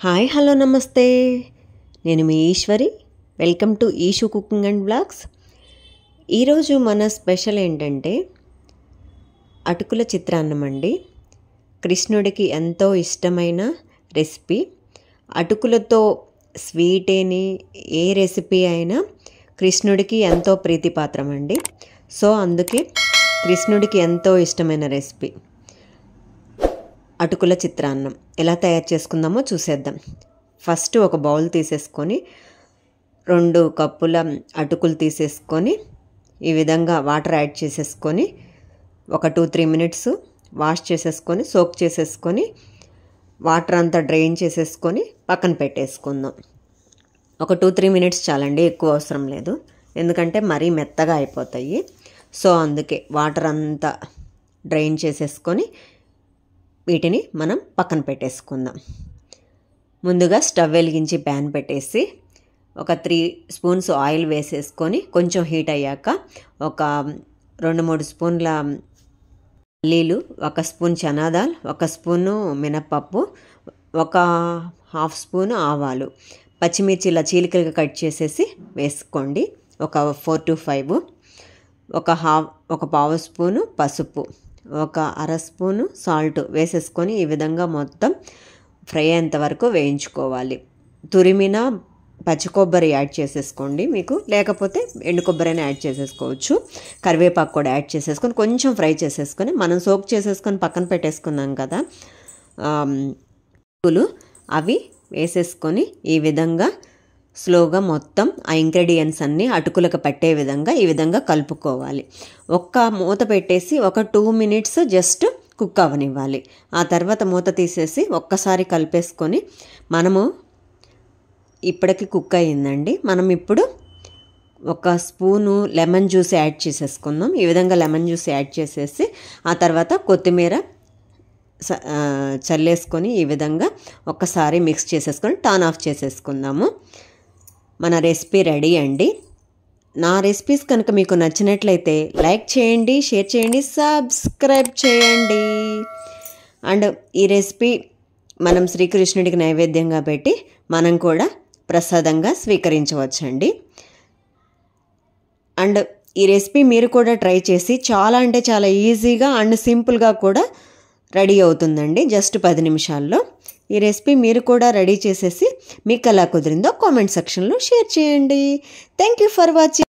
Hi hello నమస్తే, నేను మీ Eswari. Welcome to Eshu cooking and blogs. ఈరోజు మన స్పెషల్ ఏంటంటే అటుకుల చిత్రాన్నం అండి. కృష్ణుడికి ఎంతో ఇష్టమైన రెసిపీ. అటుకులతో స్వీట్ ఏ రెసిపీ అయినా కృష్ణుడికి ఎంతో ప్రీతిపాత్రం అండి. సో అందుకే కృష్ణుడికి ఎంతో ఇష్టమైన రెసిపీ అటుకుల చిత్రాన్నం ఎలా తయారు చేసుకుందామో చూసేద్దాం. ఫస్ట్ ఒక బౌల్ తీసేసుకొని 2 కప్పుల అటుకులు తీసేసుకొని ఈ విధంగా వాటర్ యాడ్ చేసేసుకొని ఒక 2-3 మినిట్స్ వాష్ చేసేసుకొని సోక్ చేసేసుకొని వాటర్ అంతా డ్రైన్ చేసేసుకొని పక్కన పెట్టేసుకుందాం. ఒక 2-3 మినిట్స్ చాలండి, ఎక్కువ అవసరం లేదు, ఎందుకంటే మరీ మెత్తగా అయిపోతాయి. సో అందుకే వాటర్ అంతా డ్రైన్ చేసేసుకొని వీటిని మనం పక్కన పెట్టేసుకుందాం. ముందుగా స్టవ్ వెలిగించి ప్యాన్ పెట్టేసి ఒక 3 స్పూన్స్ ఆయిల్ వేసేసుకొని కొంచెం హీట్ అయ్యాక ఒక 2-3 స్పూన్ల పల్లీలు, 1 స్పూన్ చనాదాల్, 1 స్పూను మినప్పప్పు, ఒక 1/2 స్పూను ఆవాలు, పచ్చిమిర్చి ఇలా చీలికలుగా కట్ చేసేసి వేసుకోండి. ఒక 4-5, ఒక పావు స్పూను పసుపు, ఒక 1/2 స్పూను సాల్ట్ వేసేసుకొని ఈ విధంగా మొత్తం ఫ్రై అయ్యేంత వరకు వేయించుకోవాలి. తురిమిన పచ్చి కొబ్బరి యాడ్ చేసేసుకోండి, మీకు లేకపోతే ఎండు కొబ్బరైనా యాడ్ చేసేసుకోవచ్చు. కరివేపాకు కూడా యాడ్ చేసేసుకొని కొంచెం ఫ్రై చేసేసుకొని మనం సోక్ చేసేసుకొని పక్కన పెట్టేసుకున్నాం కదా పూలు, అవి వేసేసుకొని ఈ విధంగా స్లోగా మొత్తం ఆ ఇంగ్రీడియంట్స్ అన్నీ అటుకులకు పట్టే విధంగా ఈ విధంగా కలుపుకోవాలి. ఒక్క మూత పెట్టేసి ఒక 2 మినిట్స్ జస్ట్ కుక్ అవ్వనివ్వాలి. ఆ తర్వాత మూత తీసేసి ఒక్కసారి కలిపేసుకొని మనము ఇప్పటికి కుక్ అయ్యిందండి. మనం ఇప్పుడు 1 స్పూను లెమన్ జ్యూస్ యాడ్ చేసేసుకుందాం. ఈ విధంగా లెమన్ జ్యూస్ యాడ్ చేసేసి ఆ తర్వాత కొత్తిమీర చల్లేసుకొని ఈ విధంగా ఒక్కసారి మిక్స్ చేసేసుకొని టర్న్ ఆఫ్ చేసేసుకుందాము. మన రెసిపీ రెడీ అండి. నా రెసిపీస్ కనుక మీకు నచ్చినట్లయితే లైక్ చేయండి, షేర్ చేయండి, సబ్స్క్రైబ్ చేయండి. అండ్ ఈ రెసిపీ మనం శ్రీకృష్ణుడికి నైవేద్యంగా పెట్టి మనం కూడా ప్రసాదంగా స్వీకరించవచ్చండి. అండ్ ఈ రెసిపీ మీరు కూడా ట్రై చేసి చాలా అంటే చాలా ఈజీగా అండ్ సింపుల్గా కూడా రెడీ అవుతుందండి, జస్ట్ 10 నిమిషాల్లో. ఈ రెసిపీ మీరు కూడా రెడీ చేసేసి మీకు ఎలా కుదిరిందో కామెంట్ సెక్షన్లో షేర్ చేయండి. Thank you for watching.